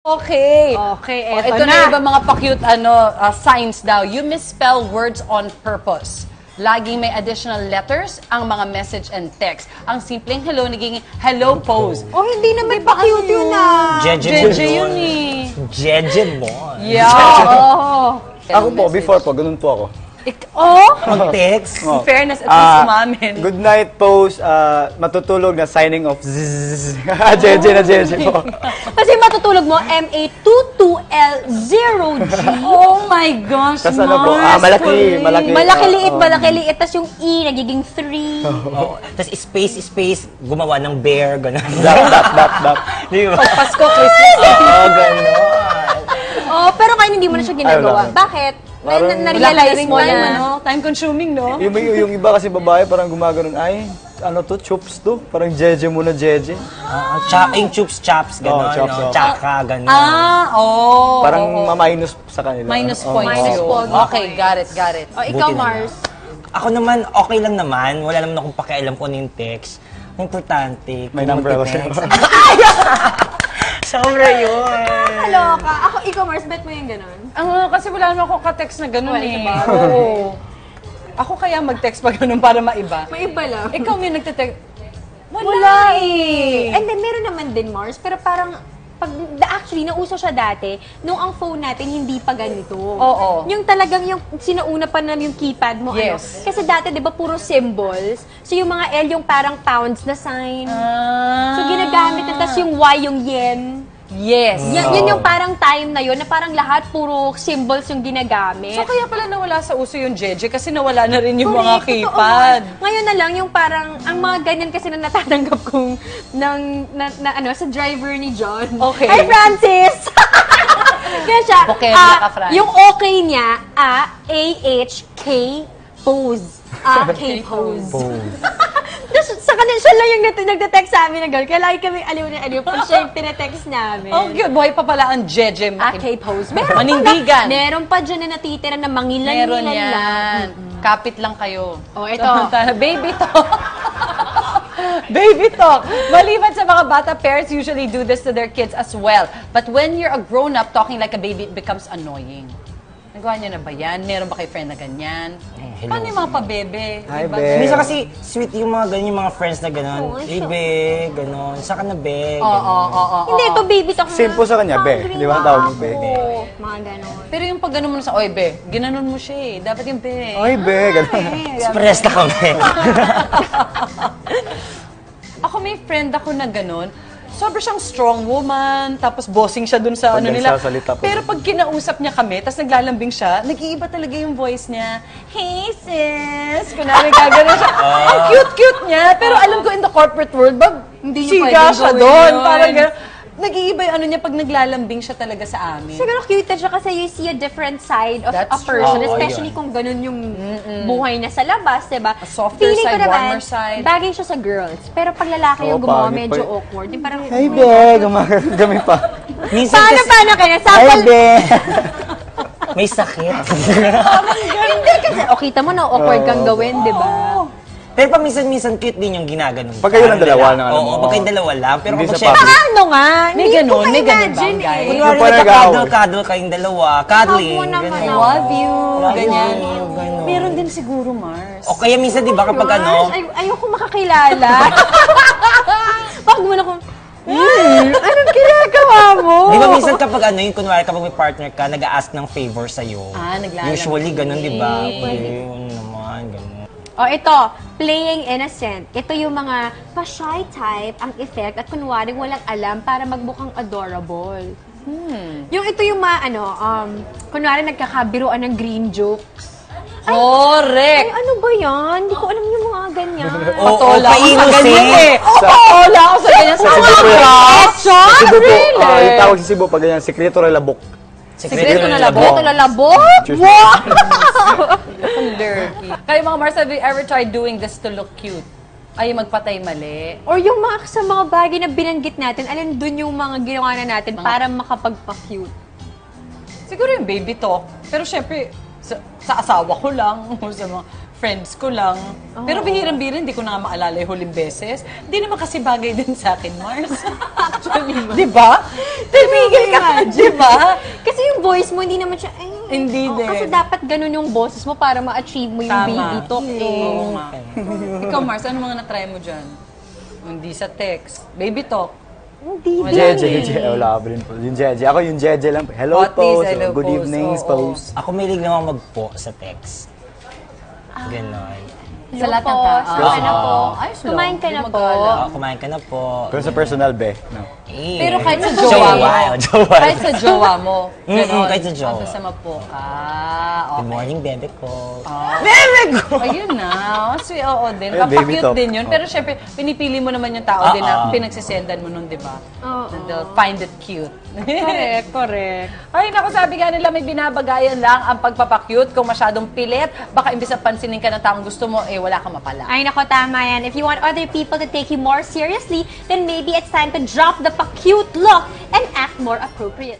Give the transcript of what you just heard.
Okay. Okay, Ito na iba mga pa-cute signs daw. You misspell words on purpose. Laging may additional letters ang mga message and text. Ang simpleng hello naging hello pose. Oh, hindi naman pa-cute yun Jeje yun eh. Jeje mo. Yeah. Ako po, before po, ganun po ako. Mag-text? In fairness, at least umamin. Good night pose, matutulog na signing of zzz. Jeje na jeje po. Kasi matutulog mo, MA22L0G. Oh my gosh, Tapos ano po, malaki. Malaki-liit. Tapos yung E, nagiging 3. Tapos space, gumawa ng bear, gano'n. Dap. Di ba? Pasko, Christmas. Gano'n. Oh, pero ngayon hindi mo na siya ginagawa. Bakit? Na-realize mo na. Time consuming, no? Yung iba kasi babae, parang gumaganon, ay, ano to, chups to? Parang jeje muna, jeje. Yung chups chops, gano'n. chops, no? Tsaka, gano'n. Parang ma-minus sa kanila. Minus points Minus yun. points. Okay, got it. O, ikaw, Buti Mars. Ako naman, okay lang naman. Wala naman akong pakialam kung ano yung text. Ang importante. May number ako siya. Sobra yun. Kaloka. Ako, ikaw, Mars, bet mo yung ganun? Kasi wala naman akong ka-text na gano'n eh. Diba? Oo. Ako kaya mag-text pa gano'n para maiba. May iba lang. Ikaw may nagte-text. Wala eh. And then, meron naman din, Mars, pero parang, actually, nauso siya dati, nung ang phone natin hindi pa ganito. Oo. Yung talagang yung sinauna pa na yung keypad mo. Yes. Kasi dati, di ba, puro symbols. So, yung mga L yung parang pounds na sign. So, ginagamit na. Tapos yung Y yung yen. Yes. Yun yung parang time na yun, na parang lahat puro symbols yung ginagamit. So kaya pala nawala sa uso yung jeje kasi nawala na rin yung mga Correct, totoo. keypad. Ngayon na lang yung parang, ang mga ganyan kasi na natatanggap kong sa driver ni John. Okay. Hi, Francis! Kaya siya, Bukemia ka, Francis. yung okay niya, A-H-K pose. A-K pose. Tapos sa kanila, siya lang yung nagte-text sa amin ng girl. Kaya lagi kami aliw na aliw pag siya yung tinetext namin. Oh, cute. Buhay pa pala ang jeje. A-K pose. Manindigan. Meron pa dyan na natitira na mangilan-ngilan Meron yan. lang. Kapit lang kayo. Oh, ito. Baby talk. Baby talk. Maliban sa mga bata, parents usually do this to their kids as well. But when you're a grown-up, talking like a baby, it becomes annoying. Nagawa niyo na ba yan? Meron ba kayo friend na ganyan? Hello. Paano yung mga pa-bebe? Hi, Diba? be. Minsan kasi sweet yung mga ganyan, yung mga friends na gano'n. Oo, Hey, be, gano'n. Saka na, be, Oo, gano'n. Hindi, ito baby talk. Simple sa kanya, be. Di ba ang tawag mo, be? Oo, mga ganon. Pero yung pag gano'n mo na sa, oy, be, ginanon mo siya eh. Dapat yung be. Ay, be, ganun. Express na kami. Ako may friend ako na gano'n. Sobrang siyang strong woman, tapos bossing siya dun sa Pag ano nila. nagsasalita po. Pero pag kinausap niya kami, tapos naglalambing siya, nag-iiba talaga yung voice niya. Hey sis! Kunwari gano'n siya. Ang cute-cute niya. Pero alam ko in the corporate world, Hindi niya siga pwedeng siya gawin doon. yun. Parang gano'n. Nag-iiba yung ano niya pag naglalambing siya talaga sa amin. Siguro cute siya kasi you see a different side of That's a person, true. especially kung ganun yung buhay na sa labas, diba? A softer Feeling ko side, naman, warmer side. bagay siya sa girls. Pero pag lalaki yung Oo, gumawa, pangit medyo pa. awkward. Yung parang, Hey, be, gumagami pa. Minsan kasi, paano kaya? ay, Sample, be. May sakit. hindi kasi, o kita mo na awkward kang gawin, diba? Pero pa minsan cute din yung ginaganon. Pag kayo lang dalawa na ano mo. Oo, pag kayong dalawa lang. Pero Hindi kapag sa syempre, public. Paano nga? May Hindi ganun, ko may ganun ba, ma-imagine guys? eh. kunwari Yung parang nagka-cuddle kayong dalawa, cuddling, Hug mo naman ganun. I love you. Ganyan. Ganun. Meron din siguro, Mars. O kaya minsan, di ba, kapag ano, Ayoko makakilala. Pag mo na kung, anong ginagawa mo? di ba minsan kapag ano, yung kunwari kapag may partner ka, nag-a-ask ng favor sa'yo. Naglalambing. Usually, ganun, di ba? Yun naman, ganun. O ito, playing innocent. Ito yung mga pa-shy type ang effect at kunwari walang alam para magmukhang adorable. Yung ito yung mga kunwari nagkakabiruan ng green jokes. Correct. Ay, ano ba yan? Hindi ko alam yung mga ganyan. Patola ako sa pa-innocent. ganyan eh. Patola ako sa ganyan. Sa Cebu mga po yan. crush. Sa Cebu po, Really? yung tawag sa Cebu, pag ganyan, sekreto relabok. Sekreto na Ito labok. lalabok? Cheers. Lurky. Kayo mga Mars, have you ever tried doing this to look cute? Ay, magpatay mali. Or yung mga sa mga bagay na binanggit natin, alin dun yung mga ginawa na natin para makapagpa-cute? Siguro yung baby talk. Pero syempre, sa asawa ko lang, o sa mga friends ko lang. Pero bihirang-bihira, hindi ko na nga maalala yung huling beses. Hindi naman kasi bagay din sa akin, Mars. Actually, Di ba? Tumigil ka, di ba? Kasi yung voice mo, hindi naman siya, Hindi din. Kasi dapat ganun yung boses mo para ma-achieve mo yung Tama. baby talk. Oo nga. Ikaw, Mars, ano mga na-try mo dyan? Hindi sa text. Baby talk. Hindi Wala din. Jeje, wala ka rin po. Yung Jeje. Ako yung Jeje lang. Hello Hotties, po. hello Good pose, evening, oo. pose. Ako mahilig naman magpo sa text. Ganon. Sa lahat ng Hello po, tao. saan ka na po? Ayos lang. Kumain ka na Hindi po. mag-aalala. Kumain ka na po. Pero sa personal, be. No. Eh. Pero kahit sa jowa mo. Jowa. Kahit sa jowa mo. ganon. kahit sa jowa. Sasama po ka. Good Okay. morning, bebe ko. Ayun na. Sweet, oo din. Ayun, baby Papakute talk. din yun. Pero syempre, pinipili mo naman yung tao din na Oo. pinagsisendan mo nun, di ba? Oo. They'll find it cute. Correct, correct. Ay, naku, sabi nga nila may binabagayan lang ang pagpapakyut. Kung masyadong pilit, baka imbis na pansinin ka ng taong gusto mo, eh wala kang mapala. Ay, nako, tama yan. If you want other people to take you more seriously, then maybe it's time to drop the pa-cute look and act more appropriate.